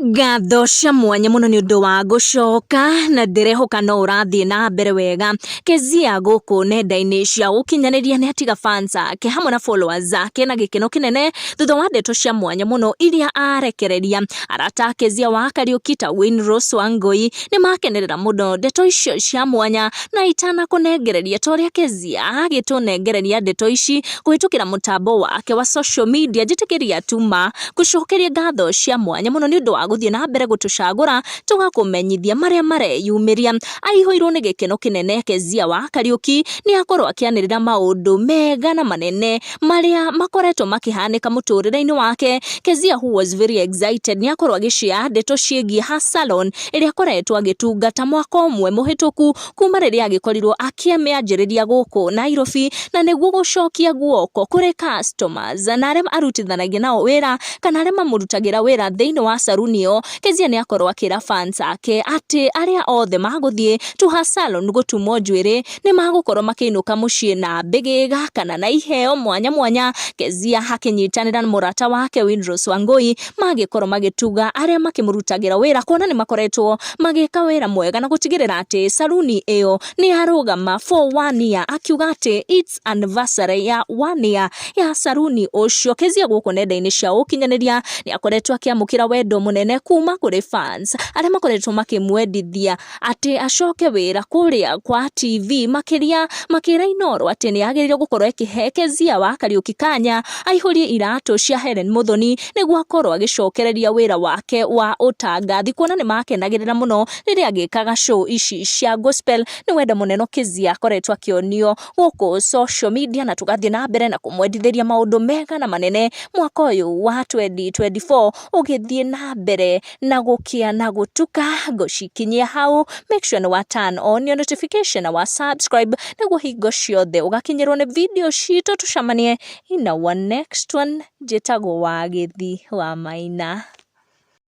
Ngatho cia mwanya muno ni undu wa gucoka na ndirehoka no urathie na mbere wega. Keziah guku nenda-ini cia ukinyaniria ni atiga fans ake hamwe na followers ake na gikeno kinene thutha wa ndeto cia mwanya muno iria arekereria. Arata Keziah wa Kariuki ta Winrose Wangui ni makenerera muno ndeto icio cia mwanya na itana kunengereria toria Keziah agitunengereria ndeto ici kuhitukira mutambo wake wa social media jitikiria tuma gucokeria ngatho cia mwanya muno ni undu wa guthie na mbere gutucagura tugakumenyithia maria mareyumiria. Aihoirwo ni gikeno kinene Keziah wa Kariuki ni akorwo akianirira maundu mega na manene maria makoretwo makihanika muturire-ini wake. Keziah who was very excited ni akorwo agishia ndeto ciegi ha salon iria akoretwo agitungata mwaka umwe muhituku kuma riria agikorirwo akiamianjiriria guku Nairobi na niguo gucokia guoko kuri customers na aria arutithanagia nao wira kana aria mamurutagira wira thiini wa saruni yo. Keziah ni akorwo akira fans ake ati aria othe maguthie tu ha salon gutumwo njwiri ni magukorwo makiinuka mucii na bigiga kana na iheo mwanya mwanya. Keziah akinyitanira na murata wake Winrose Wangui magikorwo magituga aria makimurutagira wira kuona ni makoretwo magika wira mwega na gutigirira ati saruni iyo ni arugama for 1 year, akiuga ati it's anniversary ya 1 year ya saruni ucio. Keziah guku nenda-ini cia ukinyaniria ni akoretwo akiamukira wendo munene kuma kuri fans aria makoretwo makimwendithia ati acoke wira kuria kwa TV makira inoro ati ni agirire gukorwo ekihe Keziah wa Kariuki kanya aihurie iratu cia Helen Muthoni niguo akorwo agicokereria wira wake wa utangathi kuona ni makenagirira muno riria agikaga show ici cia gospel. Ni wenda muneno Keziah akoretwo akionio guku social media na tugathie na mbere na kumwendithiria maundu mega na manene mwaka uyu wa 2024 ugithie na mbere na gukia na gutuka gucikinyia hau. Make sure ni wa turn on your notification na wa subscribe niguo hingo ciothe ugakinyirwo ni video citu. Tucamanie in our next one. Njitagwo wa Githi wa Maina.